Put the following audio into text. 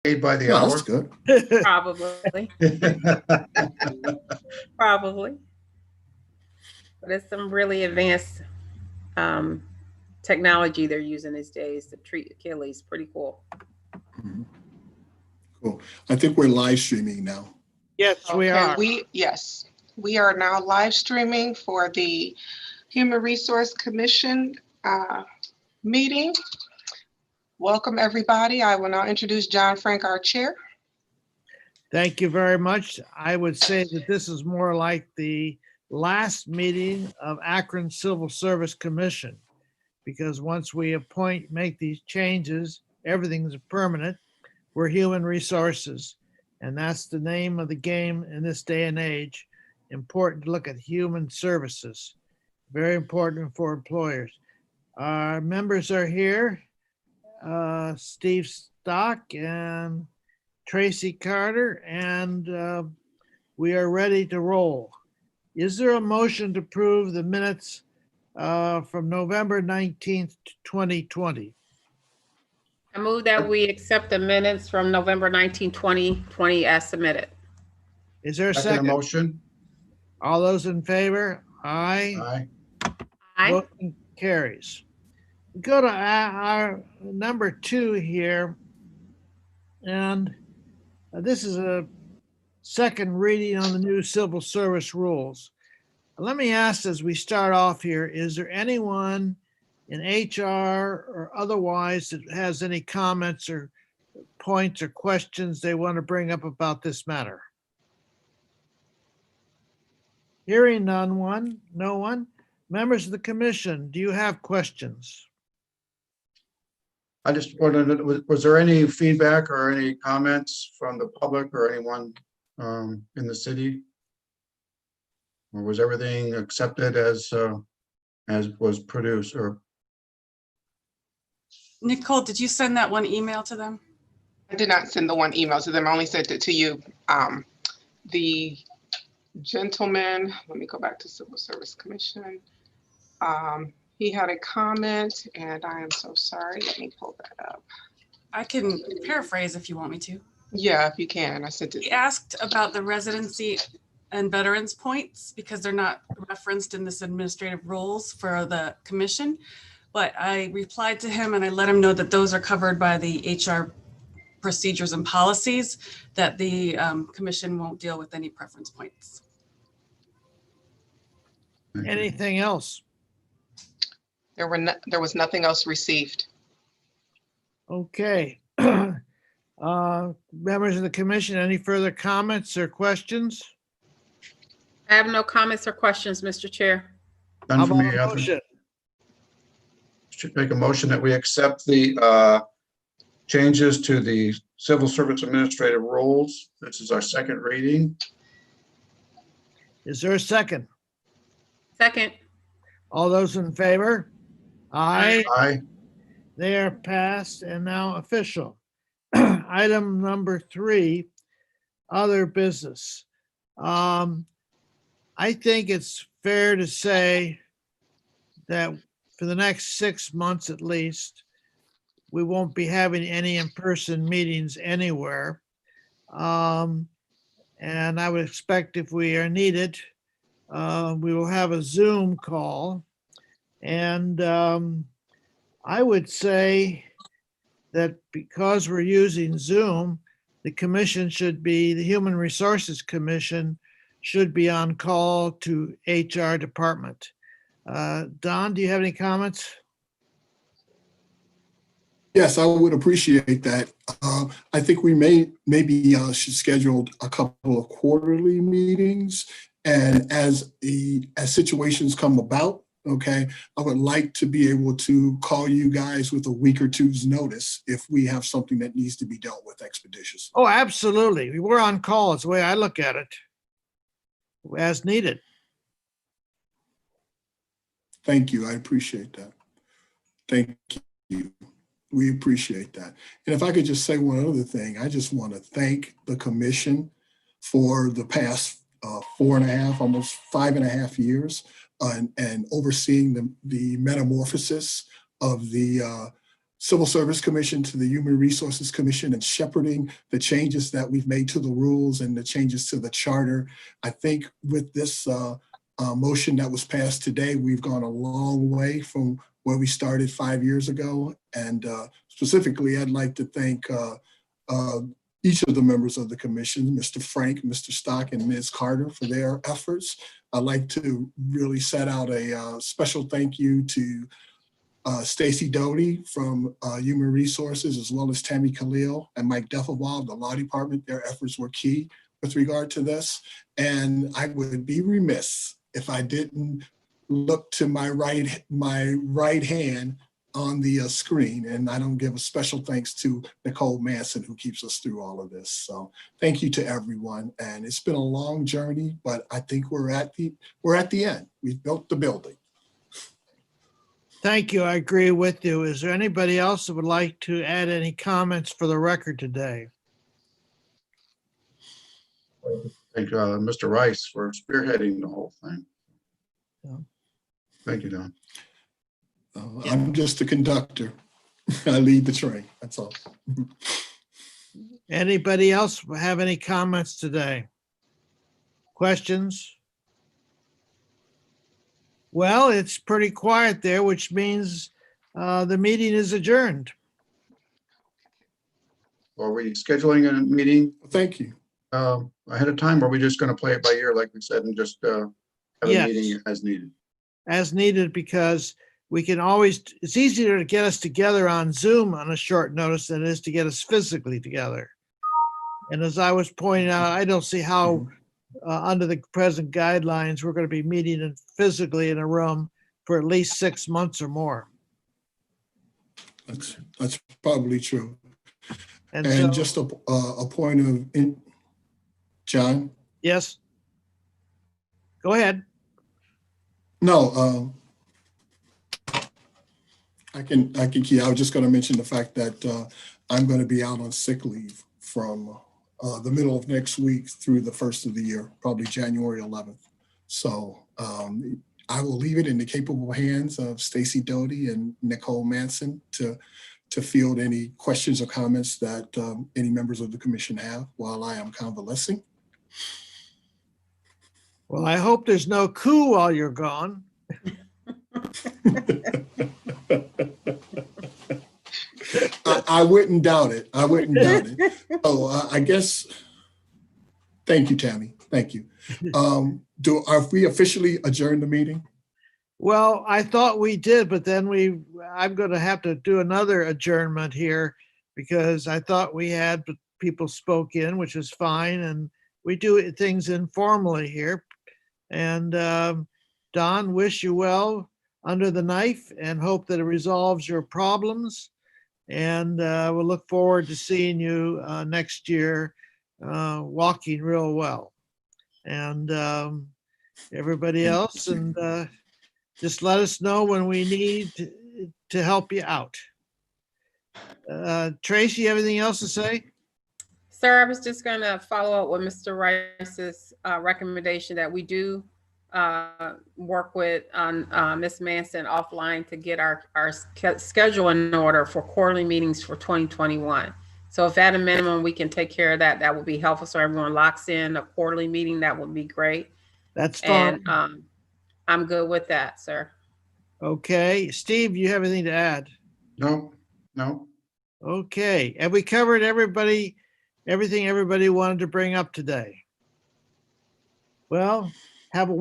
Paid by the Yeah, hour. that's good. Probably, probably. But it's some really advanced um, technology they're using these days to treat Achilles. Pretty cool. Mhm. Cool. I think we're live streaming now. Yes, we are. Yes, we are now live streaming for the Human Resource Commission meeting. Welcome, everybody. I will now introduce John Frank, our chair. Thank you very much. I would say that this is more like the last meeting of Akron Civil Service Commission, because once we make these changes, everything's permanent. We're human resources, and that's the name of the game in this day and age. Important to look at human services. Very important for employers. Our members are here. Steve Stock and Tracy Carter, and we are ready to roll. Is there a motion to approve the minutes from November 19th, 2020? I move that we accept the minutes from November 19, 2020 as submitted. Is there a Second second? motion. All those in favor? Aye. Aye. Aye. Motion carries. Go to our number 2 here. And this is a second reading on the new civil service rules. Let me ask as we start off here, is there anyone in HR or otherwise that has any comments or points or questions they want to bring up about this matter? Hearing no one. Members of the commission, do you have questions? I just wondered, was there any feedback or any comments from the public or anyone in the city? Or was everything accepted as was produced? Or Nicole, did you send that one email to them? I did not send the one email to them. I only sent it to you. The gentleman, let me go back to Civil Service Commission. He had a comment, and I am so sorry. Let me pull that up. I can paraphrase if you want me to. Yeah, if you can. I sent it. He asked about the residency and veterans points because they're not referenced in this administrative rules for the commission. But I replied to him and I let him know that those are covered by the HR procedures and policies, that the commission won't deal with any preference points. Anything else? There was nothing else received. Okay. Members of the commission, any further comments or questions? I have no comments or questions, Mr. Chair. How done for about me. a I motion? should make a motion that we accept the changes to the civil service administrative rules. This is our second reading. Is there a second? Second. All those in favor? Aye. Aye. They are passed and now official. Item number 3, other business. I think it's fair to say that for the next 6 months at least, we won't be having any in-person meetings anywhere. And I would expect if we are needed, we will have a Zoom call. And I would say that because we're using Zoom, the commission should be, the Human Resources Commission should be on call to HR department. Don, do you have any comments? Yes, I would appreciate that. I think we maybe should schedule a couple of quarterly meetings, and as situations come about, okay, I would like to be able to call you guys with a week or two's notice if we have something that needs to be dealt with expeditiously. Oh, absolutely. We're on call. It's the way I look at it. As needed. Thank you. I appreciate that. Thank you. We appreciate that. And if I could just say one other thing, I just want to thank the commission for the past 4.5, almost 5.5 years, and overseeing the metamorphosis of the Civil Service Commission to the Human Resources Commission and shepherding the changes that we've made to the rules and the changes to the charter. I think with this motion that was passed today, we've gone a long way from where we started 5 years ago. And specifically, I'd like to thank each of the members of the commission, Mr. Frank, Mr. Stock, and Ms. Carter for their efforts. I'd like to really set out a special thank you to Stacy Doty from Human Resources, as well as Tammy Khalil and Mike Deffelbaugh of the Law Department. Their efforts were key with regard to this. And I would be remiss if I didn't look to my right hand on the screen, and I don't give a special thanks to Nicole Manson, who keeps us through all of this. So thank you to everyone. And it's been a long journey, but I think we're at the end. We've built the building. Thank you. I agree with you. Is there anybody else that would like to add any comments for the record today? Thank Mr. Rice for spearheading the whole thing. Yeah. Thank you, Don. I'm just a conductor. I lead the train. That's all. Anybody else have any comments today? Questions? Well, it's pretty quiet there, which means the meeting is adjourned. Are we scheduling a meeting Thank you. ahead of time, or are we just going to play it by ear, like we said, and just have a Yes. meeting as needed? As needed, because we can always, it's easier to get us together on Zoom on a short notice than it is to get us physically together. And as I was pointing out, I don't see how under the present guidelines, we're going to be meeting physically in a room for at least 6 months or more. That's probably true. And And so, just a point of, John? yes. Go ahead. No, I can key. I was just going to mention the fact that I'm going to be out on sick leave from the middle of next week through the first of the year, probably January 11th. So I will leave it in the capable hands of Stacy Doty and Nicole Manson to field any questions or comments that any members of the commission have while I am convalescing. Well, I hope there's no coup while you're gone. I wouldn't doubt it. I wouldn't doubt it. Oh, I guess. Thank you, Tammy. Thank you. Are we officially adjourned the meeting? Well, I thought we did, but then I'm going to have to do another adjournment here because I thought we had people spoke in, which is fine. And we do things informally here. And Don, wish you well under the knife and hope that it resolves your problems. And we'll look forward to seeing you next year walking real well. And everybody else, and just let us know when we need to help you out. Tracy, anything else to say? Sir, I was just going to follow up with Mr. Rice's recommendation that we do work with Ms. Manson offline to get our schedule in order for quarterly meetings for 2021. So if at a minimum we can take care of that, that would be helpful. So everyone locks in a quarterly meeting, that would be great. That's fine. And I'm good with that, sir. Okay, Steve, you have anything to add? No. Okay, have we covered everything everybody wanted to bring up today? Well, have a